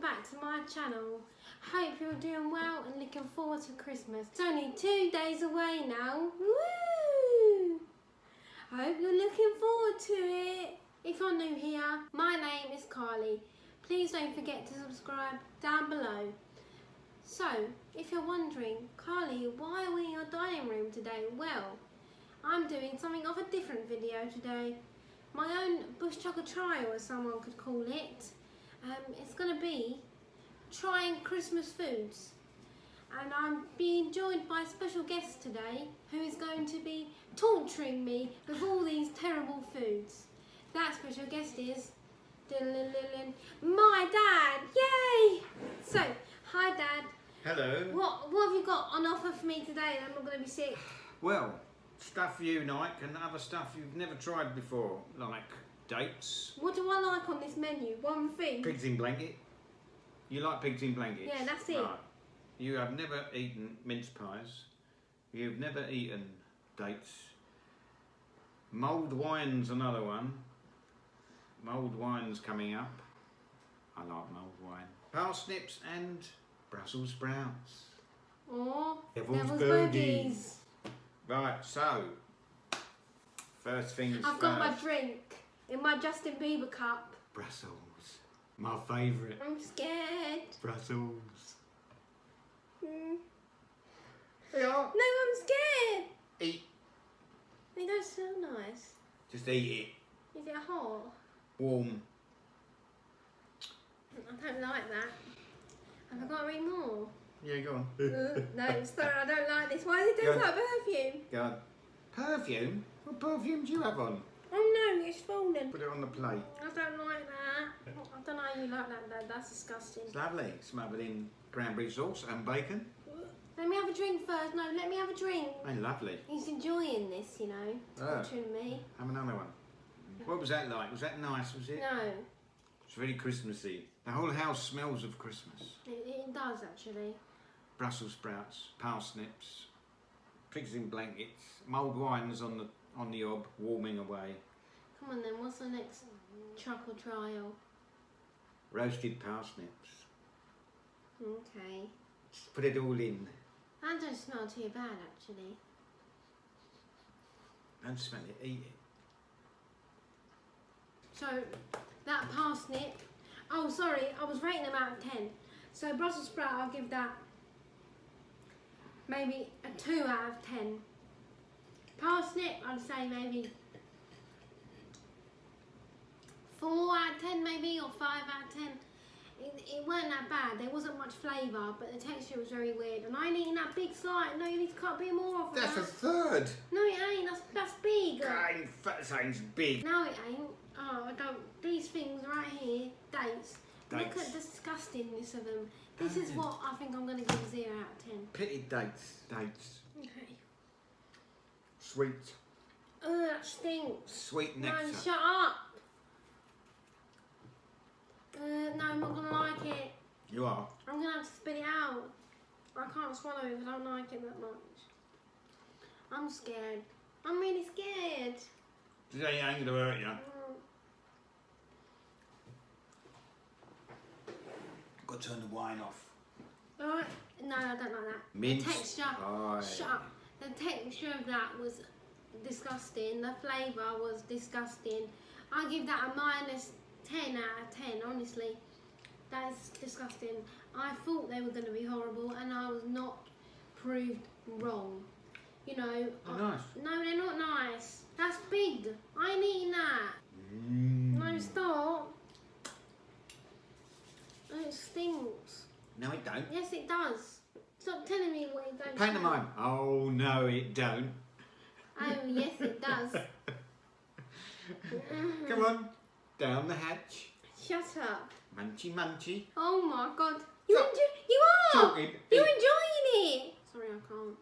back to my channel. Hope you're doing well and looking forward to Christmas. It's only 2 days away now. Woo! I hope you're looking forward to it. If you're new here, my name is Carly. Please don't forget to subscribe down below. So, if you're wondering, Carly, why are we in your dining room today? Well, I'm doing something of a different video today. My own bush chocolate trial, as someone could call it. It's going to be trying Christmas foods. And I'm being joined by a special guest today who is going to be torturing me with all these terrible foods. That special guest is my dad. Yay! So, hi Dad. Hello. What have you got on offer for me today that I'm not going to be sick? Well, stuff you like and other stuff you've never tried before, like dates. What do I like on this menu? One thing. Pigs in blanket. You like pigs in blankets? Yeah, that's it. Right. You have never eaten mince pies. You've never eaten dates. Mulled wine's another one. Mulled wine's coming up. I like mulled wine. Parsnips and Brussels sprouts. Or Devil's boogies. Right, so first things I've got my drink in my Justin Bieber cup. Brussels, my favourite. I'm scared. Brussels. No, I'm scared. Eat. They don't smell nice. Just eat it. Is it hot? Warm. I don't like that. Have I got to read more? Yeah, go on. No, sorry, I don't like this. Why does it taste like perfume? Go on. Perfume? What perfume do you have on? Oh no, it's fallen. Put it on the plate. I don't like that. I don't know how you like that, Dad. That's disgusting. It's lovely. Smothered in cranberry sauce and bacon. Let me have a drink first. No, let me have a drink. Oh, lovely. He's enjoying this, you know, torturing me. Have another one. What was that like? Was that nice, was it? No. It's very Christmassy. The whole house smells of Christmas. It does, actually. Brussels sprouts, parsnips, pigs in blankets, mulled wines on the hob, warming away. Come on then, what's the next chocolate trial? Roasted parsnips. Okay. Just put it all in. That don't smell too bad, actually. Don't smell it, eat it. So, that parsnip, oh sorry, I was rating them out of 10. So Brussels sprout, I'll give that maybe a 2 out of 10. Parsnip, I'd say maybe 4 out of 10 maybe, or 5 out of 10. It weren't that bad, there wasn't much flavour, but the texture was very weird. And I ain't eating that big slice. No, you need to cut a bit more off. That's a third. No it ain't, that's big. That sounds big. No it ain't. Oh, I don't. These things right here, dates. Look at the disgustingness of them. This is what I think I'm going to give a 0 out of 10. Pitted dates. Dates. Okay. Sweet. Oh, that stinks. Sweet nectar. No, shut up. No, I'm not going to like it. You are? I'm going to have to spit it out. I can't swallow it if I don't like it that much. I'm scared. I'm really scared. Today ain't going to hurt you. Got to turn the wine off. Alright. No, I don't like that. Mince The texture. pie. Shut up. The texture of that was disgusting. The flavour was disgusting. I give that a minus 10 out of 10, honestly. That is disgusting. I thought they were going to be horrible and I was not proved wrong. You know. They're nice. No, they're not nice. That's big. I ain't eating that. No, stop. It stinks. No, it don't. Yes, it does. Stop telling me what it don't. Pantomime. Oh, no, it don't. Oh, yes, it does. Come on. Down the hatch. Shut up. Munchy, munchy. Oh my God. Stop You are. talking. You're enjoying it. Sorry, I can't.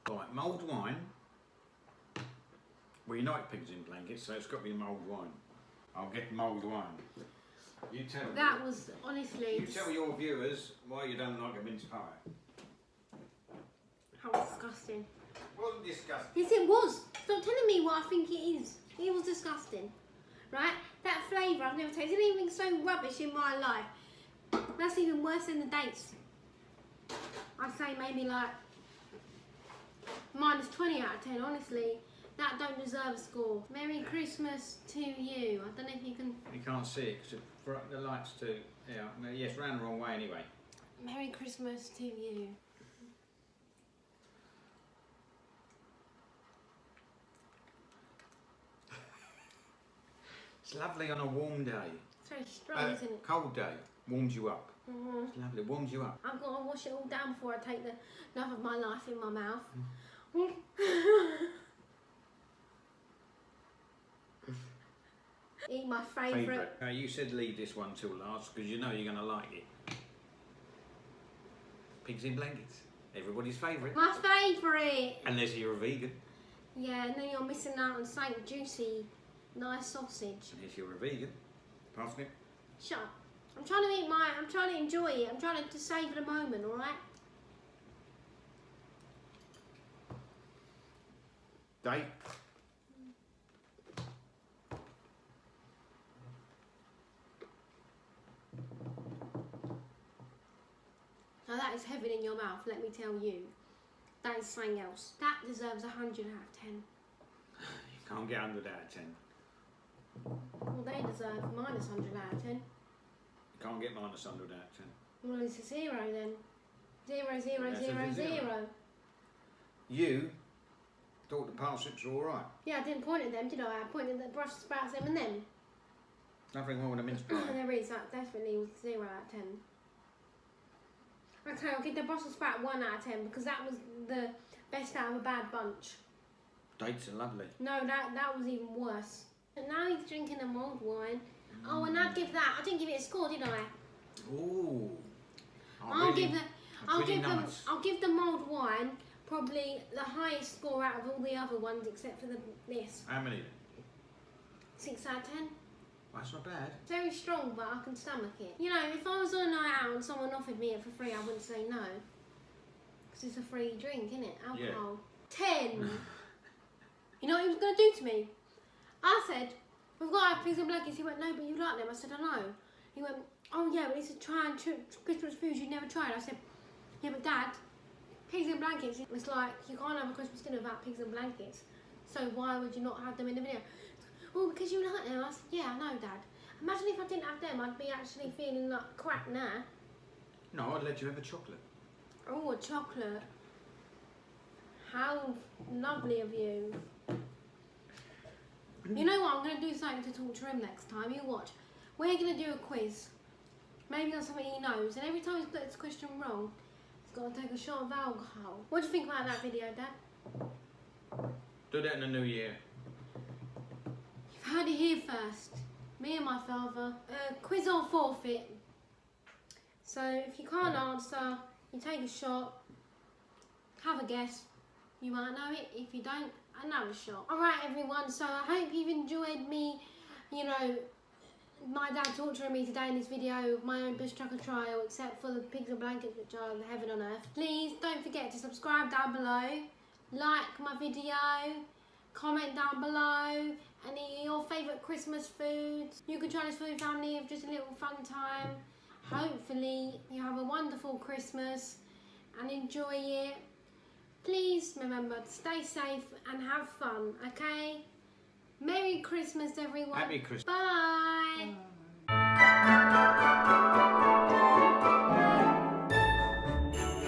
Right, mulled wine. Well, you like pigs in blankets, so it's got to be mulled wine. I'll get mulled wine. You tell me. That was honestly. You tell your viewers why you don't like a mince pie. That was disgusting. It wasn't disgusting. Yes, it was. Stop telling me what I think it is. It was disgusting. Right? That flavour, I've never tasted anything so rubbish in my life. That's even worse than the dates. I'd say maybe like minus 20 out of 10, honestly. That don't deserve a score. Merry Christmas to you. I don't know if you can... You can't see it because the light's too... Yeah, yes, ran the wrong way anyway. Merry Christmas to you. It's lovely on a warm day. It's very strong, isn't it? Cold day. Warms you up. Mm-hmm. It's lovely. Warms you up. I've got to wash it all down before I take the love of my life in my mouth. Eat my favourite. You said leave this one till last because you know you're going to like it. Pigs in blankets. Everybody's favourite. My favourite! Unless you're a vegan. Yeah, and then you're missing out on something juicy, nice sausage. Unless you're a vegan. Parsnip. Shut up. I'm trying to eat I'm trying to enjoy it. I'm trying to savour the moment, alright? Date. Now that is heaven in your mouth, let me tell you. That is something else. That deserves 100 out of 10. You can't get 100 out of 10. Well, they deserve minus 100 out of 10. You can't get minus 100 out of 10. Well, it's a 0 then. 0, 0, That's 0, a 0. zero. You thought the parsnips were alright. Yeah, I didn't point at them, did I? I pointed at the Brussels sprouts, them and them. Nothing wrong with a mince pie. There is, that definitely was 0 out of 10. Okay, I'll give the Brussels sprout 1 out of 10 because that was the best out of a bad bunch. Dates are lovely. No, that was even worse. And now he's drinking a mulled wine. Oh, and I'd give that. I didn't give it a score, did I? Ooh. I'll give nice. I'll give the mulled wine probably the highest score out of all the other ones except for this. How many? 6 out of 10. That's not bad. Very strong, but I can stomach it. You know, if I was on a night out and someone offered me it for free, I wouldn't say no. Because it's a free drink, isn't it? Alcohol. Yeah. 10. You know what he was going to do to me? I said, we've got to have pigs and blankets. He went, no, but you like them. I said, I know. He went, oh yeah, but it's a Christmas food you've never tried. I said, yeah, but Dad, pigs and blankets, it's like, you can't have a Christmas dinner without pigs and blankets. So why would you not have them in the video? Oh, because you like them. I said, yeah, I know, Dad. Imagine if I didn't have them, I'd be actually feeling like crap now. No, I'd let you have a chocolate. Oh, a chocolate. How lovely of you. You know what, I'm going to do something to torture him next time. You watch. We're going to do a quiz. Maybe on something he knows. And every time he's got this question wrong, he's got to take a shot of alcohol. What do you think about that video, Dad? Do that in the new year. You've heard it here first. Me and my father. Quiz or forfeit. So if you can't answer, you take a shot. Have a guess. You might know it. If you don't, another shot. Alright everyone, so I hope you've enjoyed me, you know, my dad torturing me today in this video of my own bush trucker trial, except for the pigs and blankets, which are the heaven on earth. Please don't forget to subscribe down below, like my video, comment down below any of your favourite Christmas foods. You can try this for your family of just a little fun time. Hopefully you have a wonderful Christmas and enjoy it. Please remember to stay safe and have fun, okay? Merry Christmas, everyone. Happy Christmas. Bye.